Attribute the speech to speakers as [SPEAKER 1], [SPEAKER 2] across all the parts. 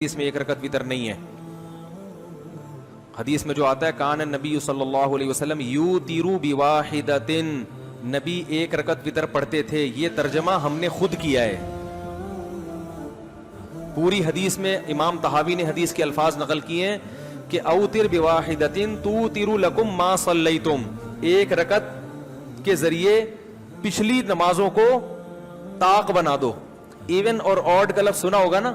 [SPEAKER 1] حدیث میں ایک رکعت وتر نہیں ہے. حدیث میں جو آتا ہے کان النبی صلی اللہ علیہ وسلم یوتر بواحدۃ، نبی ایک رکعت وتر پڑھتے تھے، یہ ترجمہ ہم نے خود کیا ہے. پوری حدیث میں امام طحاوی نے حدیث کے الفاظ نقل کیے ہیں کہ اوتر بواحدۃ توتر لکم ما صلیتم، ایک رکعت کے ذریعے پچھلی نمازوں کو طاق بنا دو. ایون اور آڈ کا لفظ سنا ہوگا نا.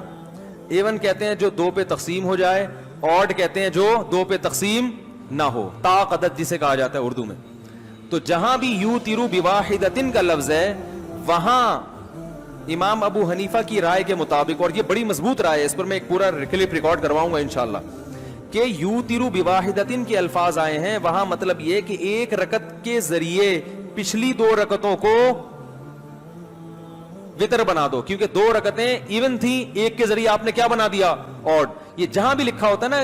[SPEAKER 1] ایون کہتے ہیں جو دو پہ تقسیم ہو جائے، آڈ کہتے ہیں جو دو پہ تقسیم نہ ہو، طاق عدد جسے کہا جاتا ہے اردو میں. تو جہاں بھی یوتر بواحدۃ کا لفظ ہے وہاں امام ابو حنیفہ کی رائے کے مطابق، اور یہ بڑی مضبوط رائے ہے، اس پر میں ایک پورا کلپ ریکارڈ کرواؤں گا انشاءاللہ، کہ یوتر بواحدۃ کے الفاظ آئے ہیں وہاں مطلب یہ کہ ایک رکعت کے ذریعے پچھلی دو رکعتوں کو وتر بنا دو، کیونکہ دو رکعتیں ایون تھیں، ایک کے ذریعے آپ نے کیا بنا دیا، اور یہ جہاں بھی لکھا ہوتا ہے نا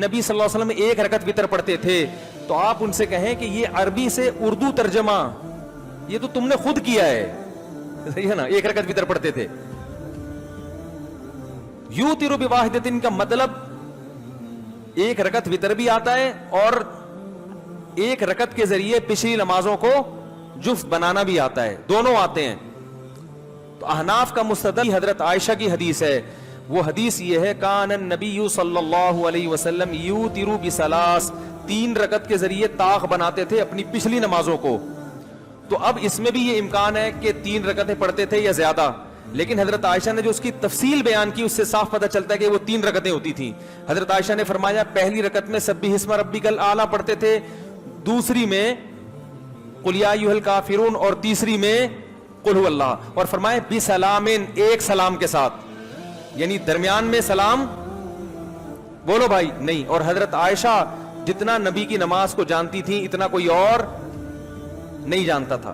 [SPEAKER 1] نبی صلی اللہ علیہ وسلم ایک رکعت وتر پڑھتے تھے، تو آپ ان سے کہیں کہ یہ عربی سے اردو ترجمہ یہ تو تم نے خود کیا ہے، صحیح ہے نا، ایک رکعت وتر پڑھتے تھے. یوتر بواحدۃ کا مطلب ایک رکعت وتر بھی آتا ہے اور ایک رکعت کے ذریعے پچھلی نمازوں کو جفت بنانا بھی آتا ہے، دونوں آتے ہیں. تو احناف کا مستدل حضرت عائشہ کی حدیث ہے، وہ حدیث یہ ہے کان النبی صلی اللہ علیہ وسلم یوتر بثلاث، تین رکعت کے ذریعے طاق بناتے تھے اپنی پچھلی نمازوں کو. تو اب اس میں بھی یہ امکان ہے کہ تین رکعتیں پڑھتے تھے یا زیادہ، لیکن حضرت عائشہ نے جو اس کی تفصیل بیان کی اس سے صاف پتہ چلتا ہے کہ وہ تین رکعتیں ہوتی تھیں. حضرت عائشہ نے فرمایا پہلی رکعت میں سبح اسم ربک الاعلی پڑھتے تھے، دوسری میں قل یا ایھا الکافرون، اور تیسری میں قل هو اللہ، اور فرمائے بسلام، ایک سلام کے ساتھ، یعنی درمیان میں سلام بولو بھائی نہیں. اور حضرت عائشہ جتنا نبی کی نماز کو جانتی تھی اتنا کوئی اور نہیں جانتا تھا.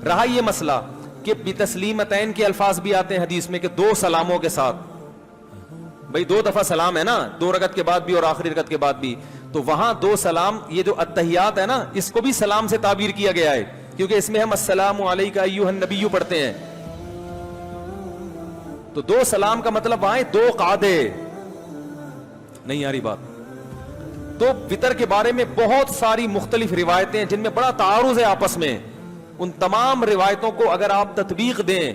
[SPEAKER 1] رہا یہ مسئلہ کہ بتسلیمتین کے الفاظ بھی آتے ہیں حدیث میں کہ دو سلاموں کے ساتھ، بھائی دو دفعہ سلام ہے نا، دو رکعت کے بعد بھی اور آخری رکعت کے بعد بھی، تو وہاں دو سلام، یہ جو التحیات ہے نا اس کو بھی سلام سے تعبیر کیا گیا ہے، کیونکہ اس میں ہم السلام علیک ایھا النبی پڑھتے ہیں. تو دو سلام کا مطلب وہاں دو قعدے، نہیں آ رہی بات. تو وتر کے بارے میں بہت ساری مختلف روایتیں ہیں جن میں بڑا تعارض ہے آپس میں. ان تمام روایتوں کو اگر آپ تطبیق دیں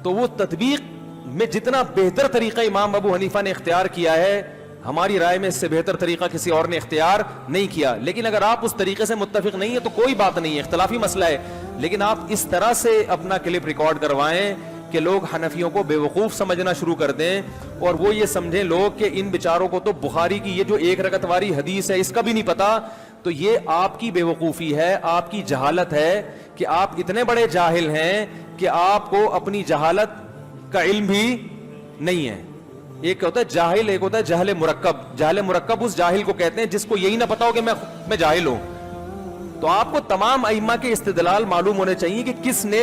[SPEAKER 1] تو وہ تطبیق میں جتنا بہتر طریقہ امام ابو حنیفہ نے اختیار کیا ہے، ہماری رائے میں اس سے بہتر طریقہ کسی اور نے اختیار نہیں کیا. لیکن اگر آپ اس طریقے سے متفق نہیں ہے تو کوئی بات نہیں ہے، اختلافی مسئلہ ہے، لیکن آپ اس طرح سے اپنا کلپ ریکارڈ کروائیں کہ لوگ حنفیوں کو بے وقوف سمجھنا شروع کر دیں، اور وہ یہ سمجھیں لوگ کہ ان بیچاروں کو تو بخاری کی یہ جو ایک رکعت والی حدیث ہے اس کا بھی نہیں پتا. تو یہ آپ کی بے وقوفی ہے، آپ کی جہالت ہے کہ آپ اتنے بڑے جاہل ہیں کہ آپ کو اپنی جہالت کا علم بھی نہیں ہے. ایک ہوتا ہے جاہل، ایک ہوتا ہے جہل مرکب. جہل مرکب اس جاہل کو کہتے ہیں جس کو یہی نہ پتا ہو کہ میں جاہل ہوں. تو آپ کو تمام ائمہ کے استدلال معلوم ہونے چاہیے کہ کس نے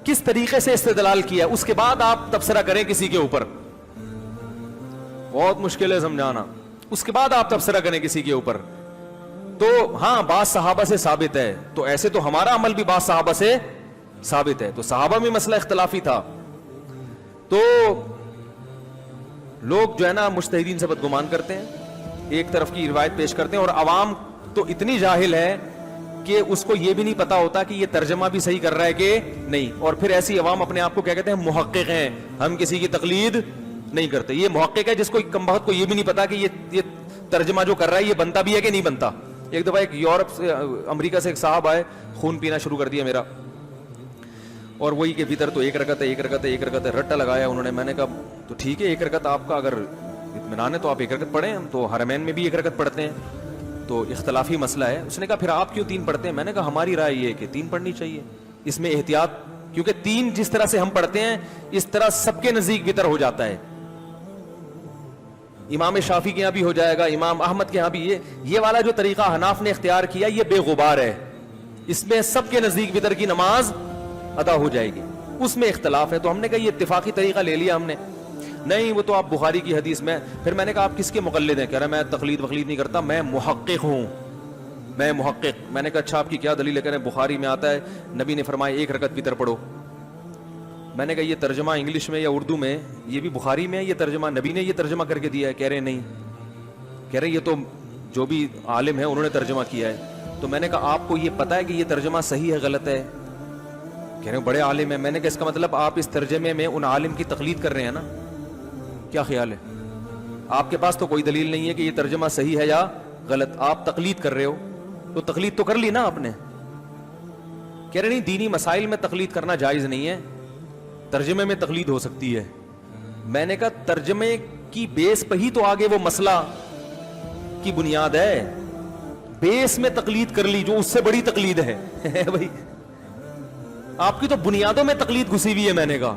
[SPEAKER 1] کس طریقے سے استدلال کیا، اس کے بعد آپ تبصرہ کریں کسی کے اوپر. بہت مشکل ہے سمجھانا. اس کے بعد آپ تبصرہ کریں کسی کے اوپر. تو ہاں بعض صحابہ سے ثابت ہے، تو ایسے تو ہمارا عمل بھی بعض صحابہ سے ثابت ہے. تو صحابہ میں مسئلہ اختلافی تھا. تو لوگ جو ہے نا مجتہدین سے بدگمان کرتے ہیں، ایک طرف کی روایت پیش کرتے ہیں، اور عوام تو اتنی جاہل ہے کہ اس کو یہ بھی نہیں پتا ہوتا کہ یہ ترجمہ بھی صحیح کر رہا ہے کہ نہیں. اور پھر ایسی عوام اپنے آپ کو کیا کہتے ہیں، محقق ہیں، ہم کسی کی تقلید نہیں کرتے. یہ محقق ہے جس کو کم بخت کو یہ بھی نہیں پتا کہ یہ ترجمہ جو کر رہا ہے یہ بنتا بھی ہے کہ نہیں بنتا. ایک دفعہ ایک یورپ سے امریکہ سے ایک صاحب آئے، خون پینا شروع کر دیا میرا، اور وہی کہ وتر تو ایک رکعت ہے، ایک رکعت ہے، ایک رکعت ہے، رٹا لگایا انہوں نے. میں نے کہا تو ٹھیک ہے، ایک رکعت آپ کا اگر اطمینان ہے تو آپ ایک رکعت پڑھیں، ہم تو حرمین میں بھی ایک رکعت پڑھتے ہیں، تو اختلافی مسئلہ ہے. اس نے کہا پھر آپ کیوں تین پڑھتے ہیں؟ میں نے کہا ہماری رائے یہ ہے کہ تین پڑھنی چاہیے، اس میں احتیاط، کیونکہ تین جس طرح سے ہم پڑھتے ہیں اس طرح سب کے نزدیک وتر ہو جاتا ہے. امام شافعی کے یہاں بھی ہو جائے گا، امام احمد کے یہاں بھی. یہ والا جو طریقہ حناف نے اختیار کیا یہ بے غبار ہے، اس میں سب کے نزدیک وتر کی نماز ادا ہو جائے گی. اس میں اختلاف ہے. تو ہم نے کہا یہ اتفاقی طریقہ لے لیا ہم نے. نہیں وہ تو آپ بخاری کی حدیث میں. پھر میں نے کہا آپ کس کے مقلد ہیں؟ کہہ رہا میں تقلید وقلید نہیں کرتا، میں محقق ہوں، میں محقق. میں نے کہا اچھا آپ کی کیا دلیل ہے؟ کہہ رہے ہیں بخاری میں آتا ہے نبی نے فرمایا ایک رکعت وتر پڑھو. میں نے کہا یہ ترجمہ انگلش میں یا اردو میں, یہ بھی بخاری میں ہے یہ ترجمہ, نبی نے یہ ترجمہ کر کے دیا ہے؟ کہہ رہے نہیں, کہہ رہے یہ تو جو بھی عالم ہے انہوں نے ترجمہ کیا ہے. تو میں نے کہا آپ کو یہ پتا ہے کہ یہ ترجمہ صحیح ہے غلط ہے؟ کہہ رہے بڑے عالم ہیں. میں نے کہا اس کا مطلب آپ اس ترجمے میں ان عالم کی تقلید کر رہے ہیں نا, کیا خیال ہے؟ آپ کے پاس تو کوئی دلیل نہیں ہے کہ یہ ترجمہ صحیح ہے یا غلط, آپ تقلید کر رہے ہو, تو تقلید تو کر لی نا آپ نے. کہہ رہے نہیں دینی مسائل میں تقلید کرنا جائز نہیں ہے, ترجمے میں تقلید ہو سکتی ہے. میں نے کہا ترجمے کی بیس پہ ہی تو آگے وہ مسئلہ کی بنیاد ہے, بیس میں تقلید کر لی جو اس سے بڑی تقلید ہے بھائی آپ کی تو بنیادوں میں تقلید گھسی ہوئی ہے. میں نے کہا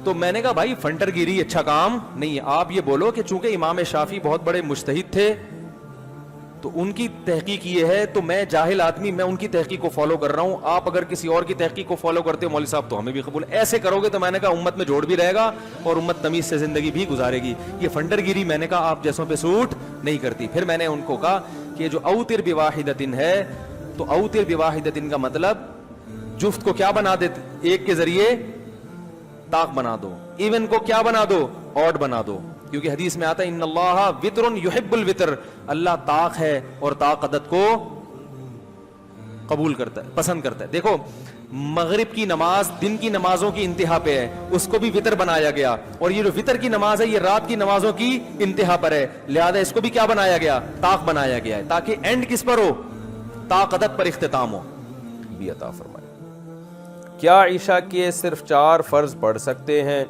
[SPEAKER 1] تو میں نے کہا بھائی فنٹر گیری اچھا کام نہیں ہے. آپ یہ بولو کہ چونکہ امام شافعی بہت بڑے مجتہد تھے تو ان کی تحقیق یہ ہے, تو میں جاہل آدمی میں ان کی تحقیق کو فالو کر رہا ہوں, آپ اگر کسی اور کی تحقیق کو فالو کرتے ہو مولوی صاحب تو ہمیں بھی قبول. ایسے کرو گے تو میں نے کہا امت میں جوڑ بھی رہے گا اور امت تمیز سے زندگی بھی گزارے گی. یہ فنڈر گیری میں نے کہا آپ جیسوں پہ سوٹ نہیں کرتی. پھر میں نے ان کو کہا کہ جو اوتر بواحدتن ہے, تو اوتر بواحدتن کا مطلب جفت کو کیا بنا دیتے, ایک کے ذریعے طاق بنا دو, ایون کو کیا بنا دو, آڈ بنا دو, کیونکہ حدیث میں آتا ہے ان اللہ وتر یحب الوتر, اللہ طاق ہے اور طاق عدد کو قبول کرتا ہے, پسند کرتا ہے. دیکھو مغرب کی نماز دن کی نمازوں کی انتہا پہ ہے, اس کو بھی وتر بنایا گیا, اور یہ جو وتر کی نماز ہے یہ رات کی نمازوں کی انتہا پر ہے, لہذا اس کو بھی کیا بنایا گیا, طاق بنایا گیا ہے, تاکہ اینڈ کس پر ہو, طاق عدد پر اختتام ہو. بھی عطا فرمائے. کیا عشاء کے صرف 4 فرض پڑھ سکتے ہیں؟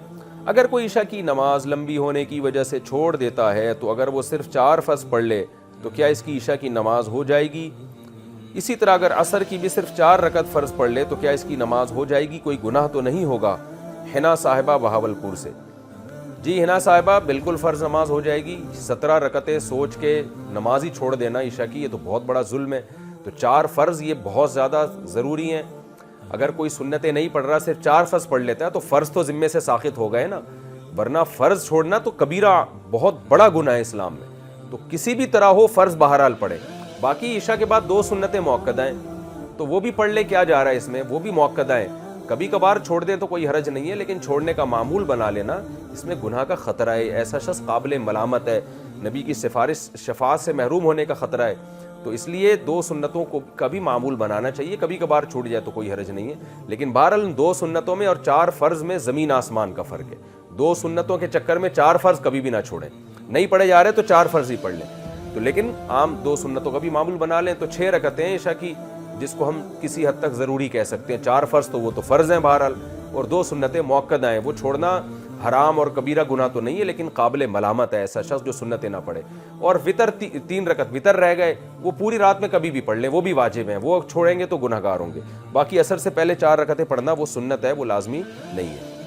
[SPEAKER 1] اگر کوئی عشاء کی نماز لمبی ہونے کی وجہ سے چھوڑ دیتا ہے تو اگر وہ صرف 4 فرض پڑھ لے تو کیا اس کی عشاء کی نماز ہو جائے گی؟ اسی طرح اگر عصر کی بھی صرف 4 رکعت فرض پڑھ لے تو کیا اس کی نماز ہو جائے گی؟ کوئی گناہ تو نہیں ہوگا؟ حنا صاحبہ بہاولپور سے. جی حنا صاحبہ بالکل فرض نماز ہو جائے گی. 17 رکعتیں سوچ کے نماز ہی چھوڑ دینا عشاء کی, یہ تو بہت بڑا ظلم ہے. تو 4 فرض یہ بہت زیادہ ضروری ہیں. اگر کوئی سنتیں نہیں پڑھ رہا صرف 4 فرض پڑھ لیتا ہے تو فرض تو ذمے سے ساقط ہو گئے نا, ورنہ فرض چھوڑنا تو کبیرہ بہت بڑا گناہ ہے اسلام میں. تو کسی بھی طرح ہو فرض بہرحال پڑھے. باقی عشاء کے بعد 2 سنتیں مؤکدہ ہیں تو وہ بھی پڑھ لے, کیا جا رہا ہے اس میں, وہ بھی مؤکدہ ہیں. کبھی کبھار چھوڑ دیں تو کوئی حرج نہیں ہے, لیکن چھوڑنے کا معمول بنا لینا اس میں گناہ کا خطرہ ہے. ایسا شخص قابل ملامت ہے, نبی کی شفاعت سے محروم ہونے کا خطرہ ہے. تو اس لیے 2 سنتوں کو کبھی معمول بنانا چاہیے. کبھی کبھار چھوٹ جائے تو کوئی حرج نہیں ہے, لیکن بہرحال 2 سنتوں میں اور 4 فرض میں زمین آسمان کا فرق ہے. 2 سنتوں کے چکر میں 4 فرض کبھی بھی نہ چھوڑیں. نہیں پڑھے جا رہے تو 4 فرض ہی پڑھ لیں. تو لیکن عام 2 سنتوں کا بھی معمول بنا لیں. تو 6 رکعتیں عشاء کی جس کو ہم کسی حد تک ضروری کہہ سکتے ہیں. 4 فرض تو وہ تو فرض ہیں بہرحال, اور 2 سنتیں مؤکدہ ہیں. وہ چھوڑنا حرام اور کبیرہ گناہ تو نہیں ہے, لیکن قابل ملامت ہے ایسا شخص جو سنتیں نہ پڑھے. اور وتر 3 رکعت وتر رہ گئے, وہ پوری رات میں کبھی بھی پڑھ لیں, وہ بھی واجب ہیں. وہ چھوڑیں گے تو گناہگار ہوں گے. باقی عصر سے پہلے 4 رکعتیں پڑھنا وہ سنت ہے, وہ لازمی نہیں ہے.